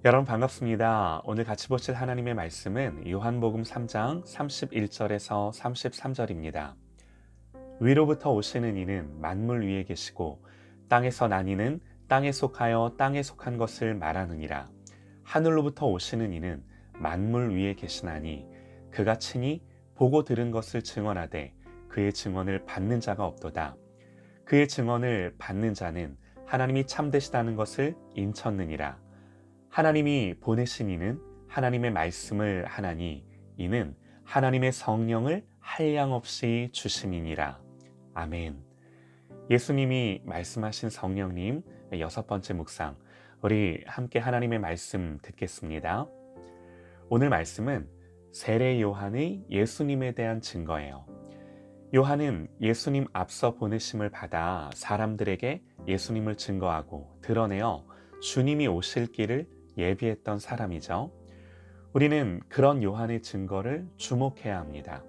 여러분 반갑습니다. 오늘 같이 보실 하나님의 말씀은 요한복음 3장 31절에서 33절입니다. 위로부터 오시는 이는 만물 위에 계시고 땅에서 난 이는 땅에 속하여 땅에 속한 것을 말하느니라. 하늘로부터 오시는 이는 만물 위에 계시나니 그가 친히 보고 들은 것을 증언하되 그의 증언을 받는 자가 없도다. 그의 증언을 받는 자는 하나님이 참되시다는 것을 인쳤느니라. 하나님이 보내신 이는 하나님의 말씀을 하나니 이는 하나님의 성령을 한량없이 주심이니라. 아멘. 예수님이 말씀하신 성령님 6번째 묵상, 우리 함께 하나님의 말씀 듣겠습니다. 오늘 말씀은 세례 요한의 예수님에 대한 증거예요. 요한은 예수님 앞서 보내심을 받아 사람들에게 예수님을 증거하고 드러내어 주님이 오실 길을 예비했던 사람이죠. 우리는 그런 요한의 증거를 주목해야 합니다.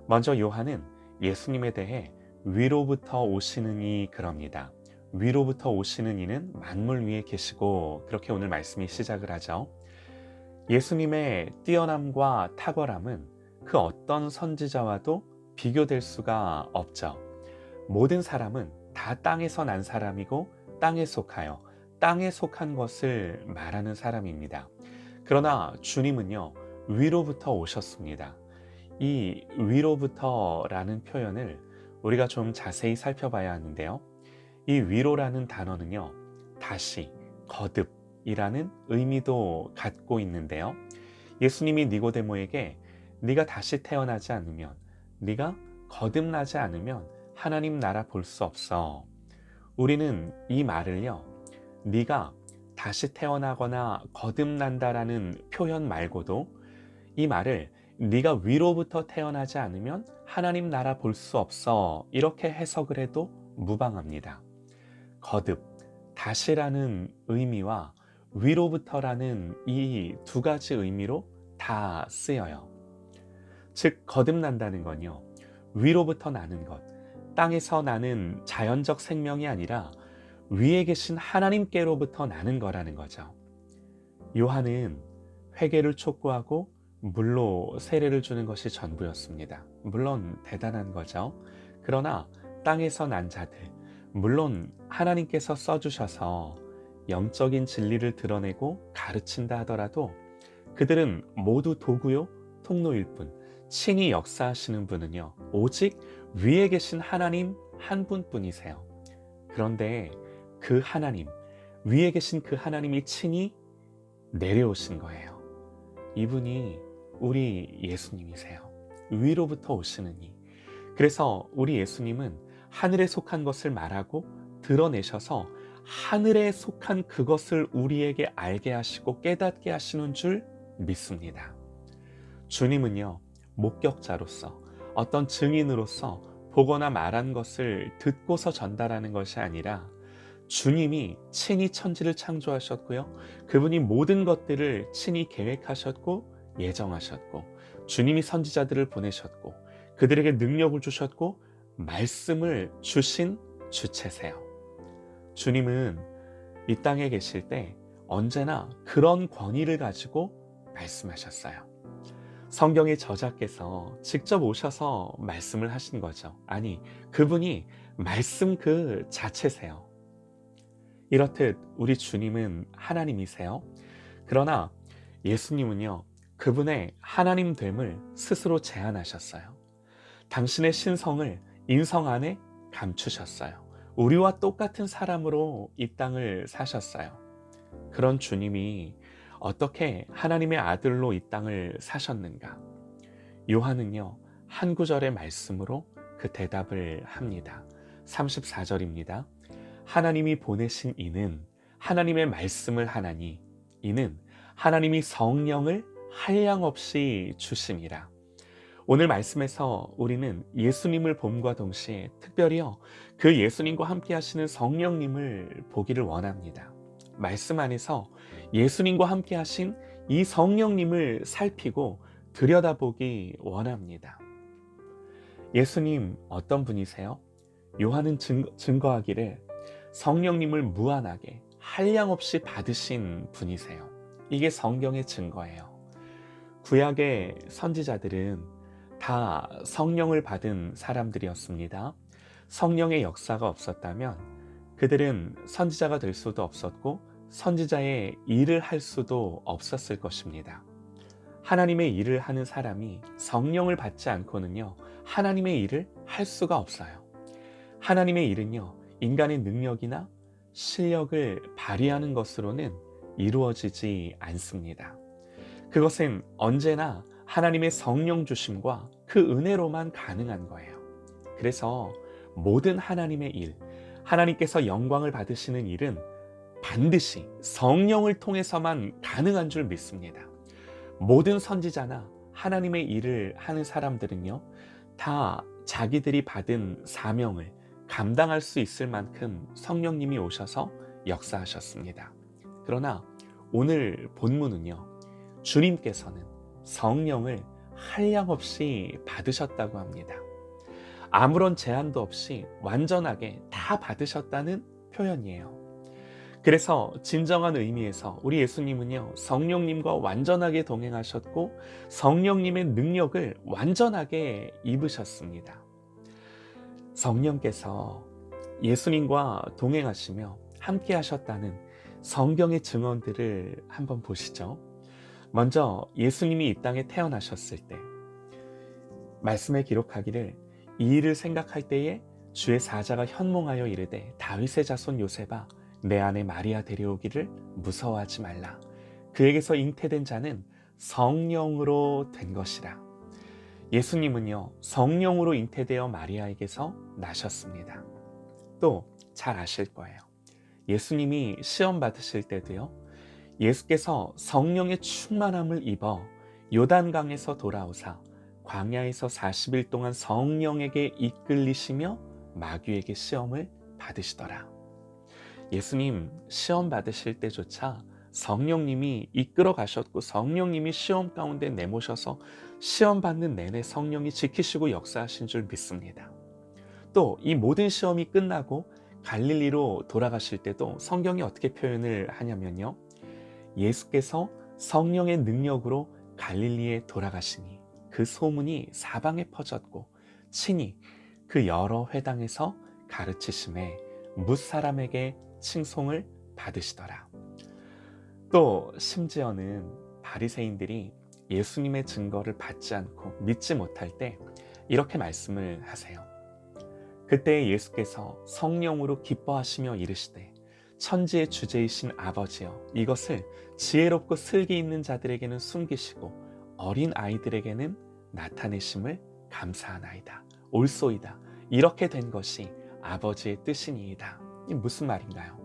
먼저 요한은 예수님에 대해 위로부터 오시는 이 그럽니다. 위로부터 오시는 이는 만물 위에 계시고, 그렇게 오늘 말씀이 시작을 하죠. 예수님의 뛰어남과 탁월함은 그 어떤 선지자와도 비교될 수가 없죠. 모든 사람은 다 땅에서 난 사람이고 땅에 속하여 땅에 속한 것을 말하는 사람입니다. 그러나 주님은요, 위로부터 오셨습니다. 이 위로부터라는 표현을 우리가 좀 자세히 살펴봐야 하는데요. 이 위로라는 단어는요, 다시, 거듭이라는 의미도 갖고 있는데요. 예수님이 니고데모에게 네가 다시 태어나지 않으면, 네가 거듭나지 않으면 하나님 나라 볼 수 없어. 우리는 이 말을요, 네가 다시 태어나거나 거듭난다라는 표현 말고도 이 말을 네가 위로부터 태어나지 않으면 하나님 나라 볼 수 없어, 이렇게 해석을 해도 무방합니다. 거듭, 다시라는 의미와 위로부터라는 이 두 가지 의미로 다 쓰여요. 즉 거듭난다는 건요, 위로부터 나는 것, 땅에서 나는 자연적 생명이 아니라 위에 계신 하나님께로부터 나는 거라는 거죠. 요한은 회개를 촉구하고 물로 세례를 주는 것이 전부였습니다. 물론 대단한 거죠. 그러나 땅에서 난 자들, 물론 하나님께서 써주셔서 영적인 진리를 드러내고 가르친다 하더라도 그들은 모두 도구요, 통로일 뿐, 친히 역사하시는 분은요, 오직 위에 계신 하나님 한 분뿐이세요. 그런데 그 하나님, 위에 계신 그 하나님이 친히 내려오신 거예요. 이분이 우리 예수님이세요. 위로부터 오시는 이. 그래서 우리 예수님은 하늘에 속한 것을 말하고 드러내셔서 하늘에 속한 그것을 우리에게 알게 하시고 깨닫게 하시는 줄 믿습니다. 주님은요, 목격자로서, 어떤 증인으로서 보거나 말한 것을 듣고서 전달하는 것이 아니라 주님이 친히 천지를 창조하셨고요, 그분이 모든 것들을 친히 계획하셨고 예정하셨고, 주님이 선지자들을 보내셨고 그들에게 능력을 주셨고 말씀을 주신 주체세요. 주님은 이 땅에 계실 때 언제나 그런 권위를 가지고 말씀하셨어요. 성경의 저자께서 직접 오셔서 말씀을 하신 거죠. 아니, 그분이 말씀 그 자체세요. 이렇듯 우리 주님은 하나님이세요. 그러나 예수님은요, 그분의 하나님됨을 스스로 제한하셨어요. 당신의 신성을 인성 안에 감추셨어요. 우리와 똑같은 사람으로 이 땅을 사셨어요. 그런 주님이 어떻게 하나님의 아들로 이 땅을 사셨는가? 요한은요, 한 구절의 말씀으로 그 대답을 합니다. 34절입니다. 하나님이 보내신 이는 하나님의 말씀을 하나니 이는 하나님이 성령을 한량없이 주심이라. 오늘 말씀에서 우리는 예수님을 봄과 동시에 특별히요, 그 예수님과 함께 하시는 성령님을 보기를 원합니다. 말씀 안에서 예수님과 함께 하신 이 성령님을 살피고 들여다보기 원합니다. 예수님 어떤 분이세요? 요한은 증거하기를 성령님을 무한하게 한량없이 받으신 분이세요. 이게 성경의 증거예요. 구약의 선지자들은 다 성령을 받은 사람들이었습니다. 성령의 역사가 없었다면 그들은 선지자가 될 수도 없었고 선지자의 일을 할 수도 없었을 것입니다. 하나님의 일을 하는 사람이 성령을 받지 않고는요, 하나님의 일을 할 수가 없어요. 하나님의 일은요, 인간의 능력이나 실력을 발휘하는 것으로는 이루어지지 않습니다. 그것은 언제나 하나님의 성령 주심과 그 은혜로만 가능한 거예요. 그래서 모든 하나님의 일, 하나님께서 영광을 받으시는 일은 반드시 성령을 통해서만 가능한 줄 믿습니다. 모든 선지자나 하나님의 일을 하는 사람들은요, 다 자기들이 받은 사명을 감당할 수 있을 만큼 성령님이 오셔서 역사하셨습니다. 그러나 오늘 본문은요, 주님께서는 성령을 한량없이 받으셨다고 합니다. 아무런 제한도 없이 완전하게 다 받으셨다는 표현이에요. 그래서 진정한 의미에서 우리 예수님은요, 성령님과 완전하게 동행하셨고 성령님의 능력을 완전하게 입으셨습니다. 성령께서 예수님과 동행하시며 함께 하셨다는 성경의 증언들을 한번 보시죠. 먼저 예수님이 이 땅에 태어나셨을 때 말씀에 기록하기를, 이 일을 생각할 때에 주의 사자가 현몽하여 이르되 다윗의 자손 요셉아 내 아내 마리아 데려오기를 무서워하지 말라. 그에게서 잉태된 자는 성령으로 된 것이라. 예수님은요, 성령으로 잉태되어 마리아에게서 나셨습니다. 또 잘 아실 거예요. 예수님이 시험 받으실 때도요, 예수께서 성령의 충만함을 입어 요단강에서 돌아오사 광야에서 40일 동안 성령에게 이끌리시며 마귀에게 시험을 받으시더라. 예수님 시험 받으실 때조차 성령님이 이끌어 가셨고 성령님이 시험 가운데 내모셔서 시험 받는 내내 성령이 지키시고 역사하신 줄 믿습니다. 또 이 모든 시험이 끝나고 갈릴리로 돌아가실 때도 성경이 어떻게 표현을 하냐면요, 예수께서 성령의 능력으로 갈릴리에 돌아가시니 그 소문이 사방에 퍼졌고 친히 그 여러 회당에서 가르치심에 뭇사람에게 칭송을 받으시더라. 또 심지어는 바리새인들이 예수님의 증거를 받지 않고 믿지 못할 때 이렇게 말씀을 하세요. 그때 예수께서 성령으로 기뻐하시며 이르시되 천지의 주제이신 아버지여, 이것을 지혜롭고 슬기 있는 자들에게는 숨기시고 어린 아이들에게는 나타내심을 감사하나이다. 옳소이다. 이렇게 된 것이 아버지의 뜻이니이다. 이 무슨 말인가요?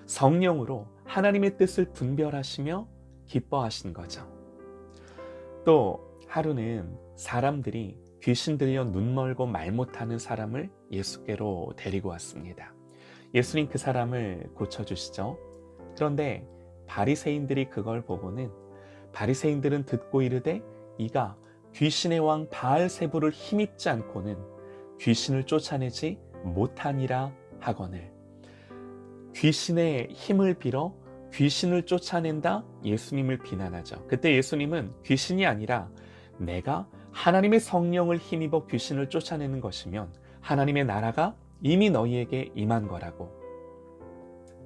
성령으로 하나님의 뜻을 분별하시며 기뻐하신 거죠. 또 하루는 사람들이 귀신 들려 눈 멀고 말 못하는 사람을 예수께로 데리고 왔습니다. 예수님 그 사람을 고쳐주시죠. 그런데 바리새인들이 그걸 보고는, 바리새인들은 듣고 이르되 이가 귀신의 왕 바알세불을 힘입지 않고는 귀신을 쫓아내지 못하니라 하거늘, 귀신의 힘을 빌어 귀신을 쫓아낸다 예수님을 비난하죠. 그때 예수님은 귀신이 아니라 내가 하나님의 성령을 힘입어 귀신을 쫓아내는 것이면 하나님의 나라가 이미 너희에게 임한 거라고,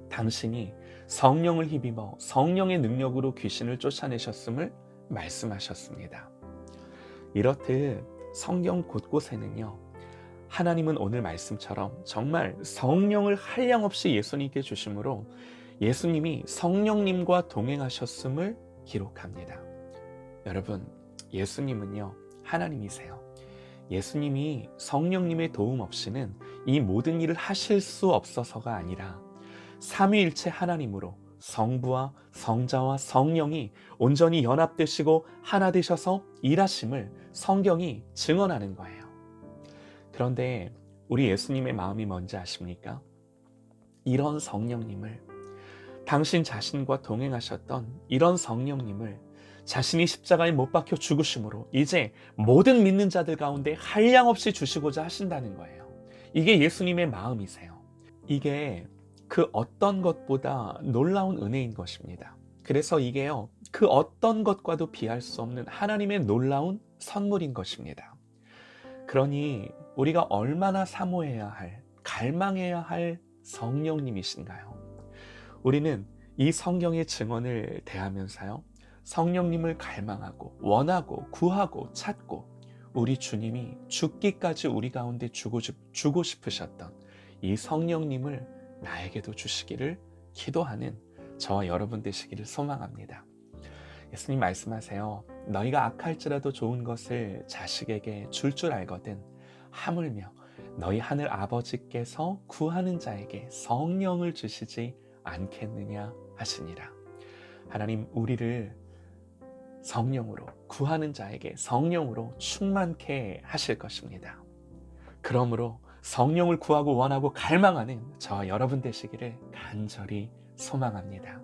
당신이 성령을 힘입어 성령의 능력으로 귀신을 쫓아내셨음을 말씀하셨습니다. 이렇듯 성경 곳곳에는요, 하나님은 오늘 말씀처럼 정말 성령을 한량없이 예수님께 주심으로 예수님이 성령님과 동행하셨음을 기록합니다. 여러분, 예수님은요, 하나님이세요. 예수님이 성령님의 도움 없이는 이 모든 일을 하실 수 없어서가 아니라 삼위일체 하나님으로 성부와 성자와 성령이 온전히 연합되시고 하나 되셔서 일하심을 성경이 증언하는 거예요. 그런데 우리 예수님의 마음이 뭔지 아십니까? 이런 성령님을, 당신 자신과 동행하셨던 이런 성령님을 자신이 십자가에 못 박혀 죽으심으로 이제 모든 믿는 자들 가운데 한량없이 주시고자 하신다는 거예요. 이게 예수님의 마음이세요. 이게 그 어떤 것보다 놀라운 은혜인 것입니다. 그래서 이게요, 그 어떤 것과도 비할 수 없는 하나님의 놀라운 선물인 것입니다. 그러니 우리가 얼마나 사모해야 할, 갈망해야 할 성령님이신가요? 우리는 이 성경의 증언을 대하면서요, 성령님을 갈망하고 원하고 구하고 찾고 우리 주님이 죽기까지 우리 가운데 주고 싶으셨던 이 성령님을 나에게도 주시기를 기도하는 저와 여러분 되시기를 소망합니다. 예수님 말씀하세요. 너희가 악할지라도 좋은 것을 자식에게 줄 알거든 하물며 너희 하늘 아버지께서 구하는 자에게 성령을 주시지 않겠느냐 하시니라. 하나님, 우리를 성령으로, 구하는 자에게 성령으로 충만케 하실 것입니다. 그러므로 성령을 구하고 원하고 갈망하는 저와 여러분 되시기를 간절히 소망합니다.